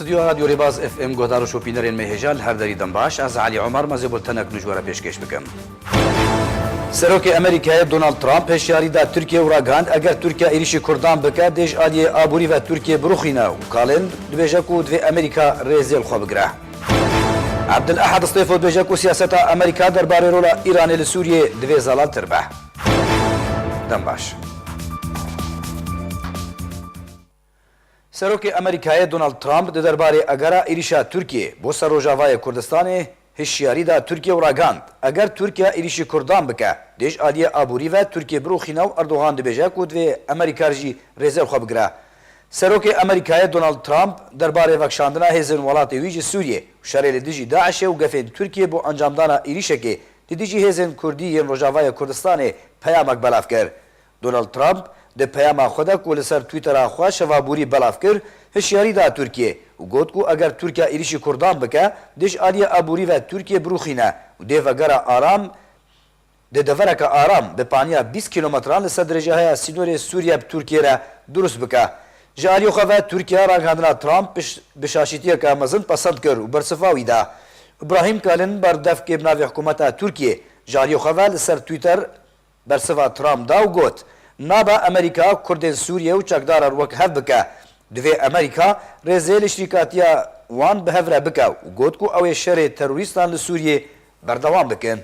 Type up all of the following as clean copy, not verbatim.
استودیو رادیو ریباز اف ام گۆدار و شۆپینەرێن مەهێژال هەردەری دەمباش ئاز علی عومار مەزێ بولتەنەک نوژوەرە پێشکەش بکەم. سەرۆکی ئەمریکای دۆناڵد ترامپ هێشیاریدا تورکیە و ڕاگەاند ئەگەر تورکیا ئێریشی کوردان بکە دێژ ئالیێ ئابووری بە تورکیە بڕوخینە و کاڵێن دبێژەک و دوێ ئەمریکا ڕێزێڵ خۆ بگرە. عەبدولئەحەد ستەیفۆ دبێژەک و سیاسەتا ئەمریکا دەربارەی ڕۆڵە ئیرانê li Sûriyê divê zelaltir be. Dem baş. Serokê Amerîkayê Donald Trump di derbarê egera êrişa Tirkiyê bo ser Rojavayê Kurdistanê hişyarî da Tirkiye û ragand eger Tirkiye êrişî Kurdan bike dêj aliyê abûrî ve Tirkiye birûxîne û Erdogan dibêje ku divê Amerîka jî rêzê xwe bigire. Serokê Amerîkayê Donald Trump derbarê vekşandina hêzên welatê wî ji Sûriyê û şerê li dijî Daişê û gefên Tirkiye bo encamdana êrişekê li dijî hêzên Kurdî yên Rojavayê Kurdistanê peyamek belav kir. Donald Trump di peyama xwe de ku li ser Twîtera xwe şevaborî belav kir hişyarî da Tirkiye û got ku eger Tirkiye êrişî Kurdan bike dêj aliyê abûrî ve Tirkiye birûxîne û dê vegera aram di devereka aram bi paniya 20 kilometran li ser derêjeheya sînorê Sûriye bi Tirkiye re durust bike. Ji aliyê xwe ve Tirkiye ragandina Trump bi şaşîtiyeka mezin pesend kir û bersifa wî da. İbrahim Kalin berdevkê bi navê hikûmeta Tirkiye ji aliyê xwe ve li ser Twitter bersiva Trump da û got nabe Amerîka Kurdên Sûriye û çekdaran wek hev bike. Divê Amerîka rêzê li şîrkatiya wan bi hev re bike û got ku ew ê şerê terorîstan li Sûriyê berdewam bikin.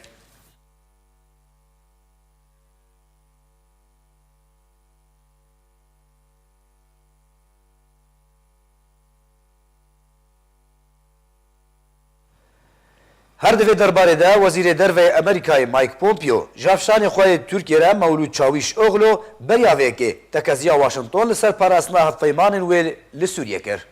Her divê derbarê de Wezîrê Derveyê Amerîkayê Mike Pompeo ji hevşanê xwe yê Tirkiye re Mewlûd Çavuşoğlu beryavekê tekeziya Washington li ser parastina hevpeymanên wê li Sûriye kir.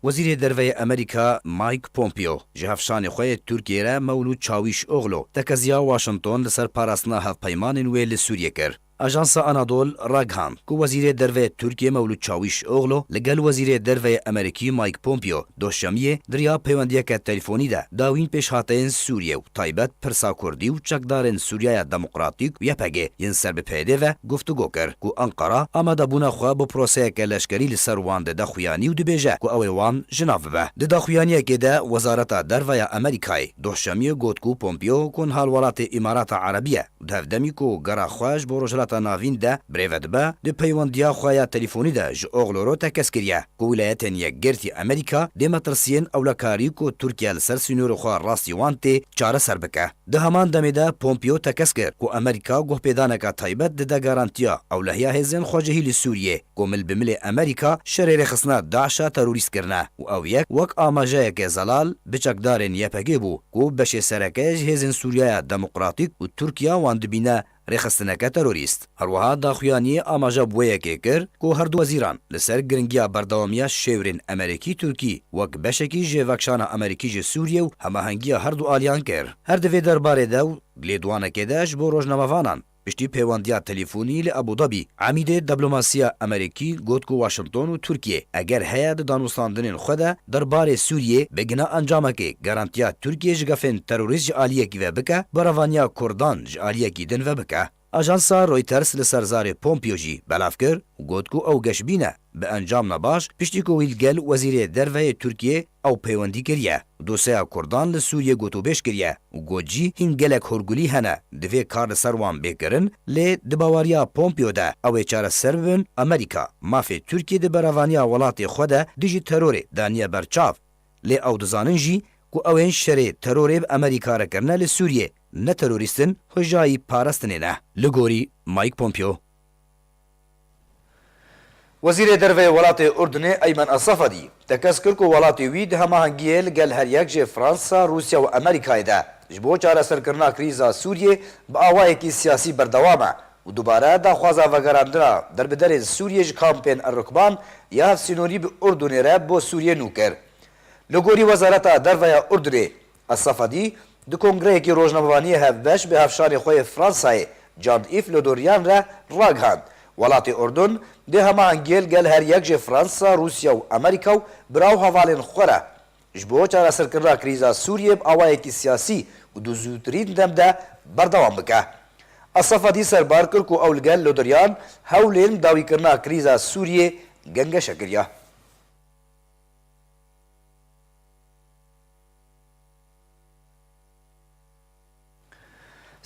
Wezîrê Derveyê Amerîka Mike Pompeo ji hevşanê xwe yê Tirkiye re Mewlûd Çavuşoğlu tekeziya Washington li ser parastina hevpeymanên wê li Sûriye kir. Ajansa Anadol ragihand ku Wezîrê Derveyê Tirkiye Mewlûd Çavuşoğlu li gel Wezîrê Derveyê Amerîkî Mike Pompeo doşemiyê diriya peywendiyeke telefûnî de dawîn pêşhateyên Sûriye û taybet Pirsa Kurdî û çekdarên Sûriya Demokratîk û YPG yên ser bi pêdê ve guftûgo kir ku Ankara amadebûna xwe bi proseyeke leşkerî li ser wan de daxuyanî û dibêje ku ew ê wan ji nav bibe. Di daxuyaniyekê de Wezareta Derveya Amerîkayê doşemiyê got ku Pompeo ku hal welatê Îmarata Erebiye û di hevdemî ku gera xwe ji bo rojhilata navîn de birêve dibe di peywendiya xwe ya telefûnî de ji Oğloro tekez kiriye ku wilayetên yekgirtî Amerîka dê metirsiyên ewlekarî ku Tirkiye li ser sînorê xwe rastî wan tê çareser bike. Di heman demê de Pompeo tekez kir ku Amerîka guhpêdaneka taybet dide garantiya ewlehiya hêzên xwecihî li Sûriyê ku mil bi milê Amerîka şerê rêxistina Daişa terorîstkirine û ew yek wek amajeyeke zelal bi çekdarên YPG bû ku beşê sereke ji hêzên Sûriya Demokratîk û Tirkiye wan dibîne rêxistineke terorîst. Herwiha daxuyaniyê amaja wêyekê kir ku her du wezîran li ser giringiya berdewamiya şêwirên Amerîkî Tirkî wek beşekî ji vekşana Amerîkî ji Sûriye û hemahengiya her du aliyan kir. Her divê derbarê de û lêdwanekê de ji bo rojnamevanan piştî peywandiya telefûnî li Abu Dhabi Emîdê diplomasîya Amerîkî got ku Washington û Tirkiye eger heye di danûstandinên xwe de derbarê Sûriyê bigina encamekê garantiya Tirkiye ji gefên terorîst ji aliyekî ve bike berevaniya Kurdan ji aliyekî din ve bike. Ajansa Reuters li ser zarê Pompeo jî belav kir û got ku ew geşbîne bi encamna baş piştî ku wî gel Wezîrê Derveyê Tirkiye ew peywendî kiriye. Dosyeya Kurdan li Sûriye gotûbêj kiriye û got jî hîn gelek hûrgulî hene divê kar li ser wan bêkirin lê di bawariya Pompeo de ew ê çareser bibin Amerîka mafê Tirkiye di berevaniya welatê xwe de dijî terorê daniye berçav lê ew dizanin jî ku ew ên şerê terorê bi Amerîka re kirine li Sûriyê ne terorîstin hojayî parastinê ne. Li gorî Mike Pompeo. Wezîrê Derveyê Welatê Urdunê Eymen Asafadî tekez kir ku welatê wî di hemahengiyê li gel her yek jê Fransa, Rûsya û Amerîkayê de ji bo çareserkirina krîza Sûriyê bi awayekî siyasî berdewam e û dubare daxwaza vegerandina derbiderên Sûriyê ji kampên Errikban ya hevsînorî bi Urdunê re bo Sûriyê nû kir. Li gorî Wezareta Derveya Urdunê Asafadî di kongreyekî rojnamevaniyê hevbeş bi hevşanê xwe yê Fransayê Jean-Yves Le Drian re ragihand welatê Urdun dê hemahengiyê gel her yek jê Fransa, Rûsya û Amerîka û biraw hevalên xwe re ji bo çareserkirina krîza Sûriyê bi awayekî siyasî û di zûtirîn dem de berdewam bike. Asafadî serbar kir ku ew li gel Le Drian hewlên dawîkirina krîza Sûriyê gengeşe kiriye.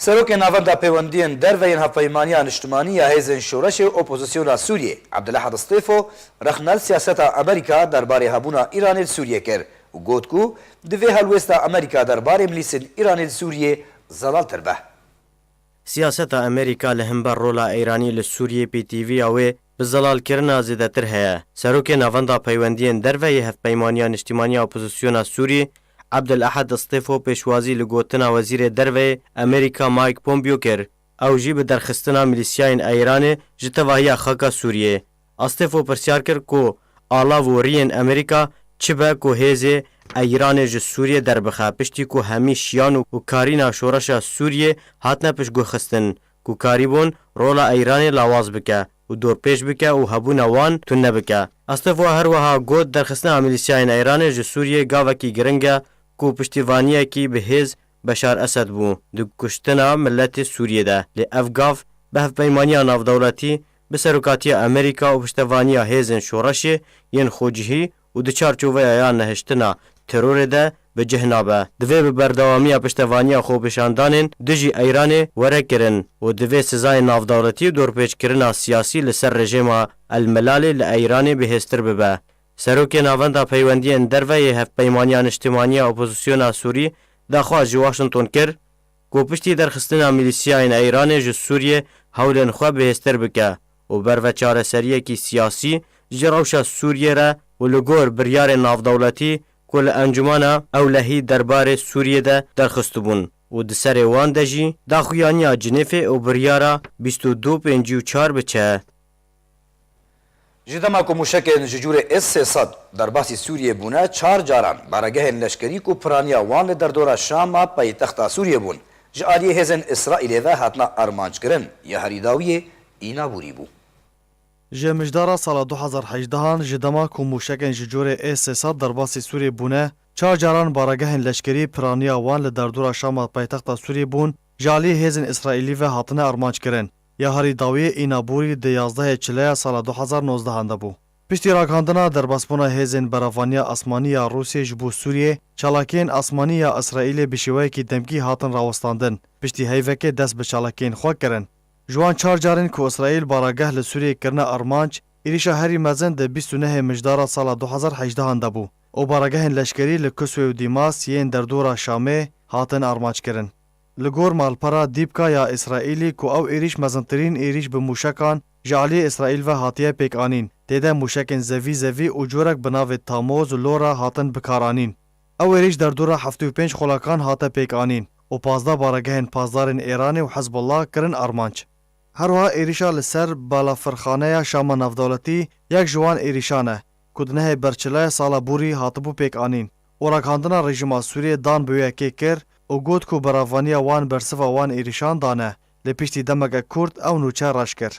سروک ناوندا پیوندین دروین هفپیمانیا نشتمانی یا هیزن شورش اپوزیسیونا سوریه عبدالحد استیفو رخنال سیاست امریکا درباره هبونا ایران سوریه کر و گوت کو دوی هلوستا امریکا درباره ملیسن ایران سوریه زلال تربه. سیاست امریکا لهمبر رولا ایرانی لسوریه پی تی وی اوه بزلال کرنا زیدتر هیا. سروک ناوندا پیوندین دروی هفپیمانیا نشتمانی اپوزیسیونا سوریه عبدالأحد استیفو پیشوازی لگوتنا وزیر دروی امریکا مایک پومپیو کر او جی به درخستنا ملیسیاین ایران جتواهی خاکا سوریه. استیفو پرسیار کر کو آلا ورین امریکا چبه کو هیزه ایران ج سوریه در بخه پشتی کو همی شیان و کارینا شورش سوریه هاتنا پش گو خستن کو کاریبون رولا ایران لاواز بکه و دور پیش بکه و هبون وان تون نبکه. استیفو هر وها گود درخستنا ملیسیاین ایران ج سوریه گاوکی گرنگه کو پشتیوانیه کی به هز بشار اسد بو دو کشتنا ملت سوریه ده لی افگاف به هفپیمانیا نافدولتی به سروکاتی امریکا و پشتیوانیا هزن شورشه ین خوجهی و دو چارچوبه یا نهشتنا ترور ده به جهنابه دوی به بردوامی پشتیوانیا خوبشاندانین دجی ایران وره کرن و دوی سزای نافدولتی دورپیچ کرنا سیاسی لسر رژیم الملال لایران به هستر ببه. سروک ناوندا پیوندین دروی هفپیمانیا نشتمانی اپوزیسیونا سوری داخوا جی واشنطن کر کو پشتی درخستنا ملیسیاین ایران ج سوریه هولن خو به هستر بکه و بر چاره سریه کی سیاسی جروشا سوریه را و لگور بریار نافدولتی کل انجمانا اولهی دربار سوریه ده درخستبون و دسر وان دجی داخویانیا جنیف و بریارا 2254 بچه. جدما کو مشکل ججور اس-300 در باسی سوریه بونه 4 جاران بارگاه لشکری کو پرانیا وان در دورا شام پایتخت سوریه بون جالی هزن اسرائیل و هاتنا ارمانج کرن یا هریداوی اینا بوری بو. جمجدارا سال 2018 جدما کو مشکل ججور اس-300 در باسی سوریه بونه 4 جاران بارگاه لشکری پرانیا وان در دورا شام پایتخت سوریه بون جالی هزن اسرائیلی و هاتنا ارمانج کرن یا هریداوی اینابوری د 11 چلیا سال 2019 هنده بو. پشتی راکاندنا در باسپونا هزن براوانیا آسمانی یا روسیه جبو سوریه چالاکین آسمانی یا اسرائیل بشوی کی دمکی هاتن راوستاندن پشتی هیوکه دست به چالاکین خو کرن. جوان 4 جارن کو اسرائیل باراگاه لسوریه کرنا ارمانج ایریشا هری مزن د 29 مجدارا سال 2018 هنده بو. او باراگاه لشکری لکسوی و دیماس یین در دورا شامه هاتن ارمانج کرن. لگور مالپرا دیبکا یا اسرائیلی کو او ایریش مزنترین ایریش به موشکان جعلی اسرائیل و هاتیه پیک آنین دیده موشکن زوی و جورک بناو تاموز و لورا هاتن بکارانین. او ایریش در دورا 75 خلاکان هاته پیک آنین و 15 بارگهن پازدارن ایران و حزب الله کرن ارمانچ. هروها ایریشا لسر بالا فرخانه شام نفدولتی یک جوان ایریشانه کدنه برچلای سالا بوری هاتبو پیک آنین و راکاندنا رژیم سوریه دان بویه که کر او گوت کو براوانیا وان برسفا وان ایریشان دانه لپیشتی دمگه کرد او نوچه راش کر.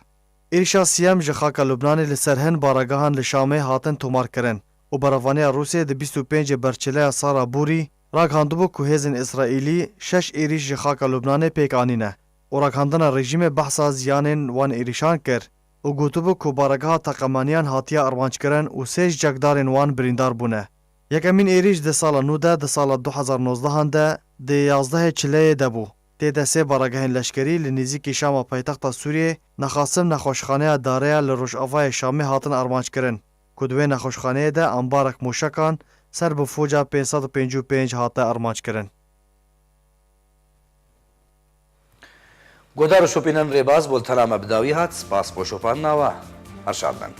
ایریشا سیم جخاک لبنانی لسرهن باراگاهان لشامه هاتن تومار کرن و براوانیا روسیه ده 25 برچله سارا بوری راکاندبو کو هزن اسرائیلی 6 ایریش جخاک لبنانی پیک آنینه و راکاندنا رژیم بحثا زیانن وان ایریشان کر و گوتبو کو باراگاه تقمانیان هاتیا ارمانچ کرن و 3 جگدارن وان بریندار بونه. یکمین ایریش ده سال 19 ده سال 2019 هنده ده 11 چله دبو. ده 3 باراگهن لشکری لنزیکی شام پایتخت سوریه نخاسم نخوشخانه داره لروش آفای شامی هاتن ارمانچ کرن. کدوه نخوشخانه ده انبارک موشکان سر به فوجا 555 هاته ارمانچ کرن. گودار شوپینن ریباز بولتنا مبداوی هات سپاس پوشوپان ناوا هرشادن.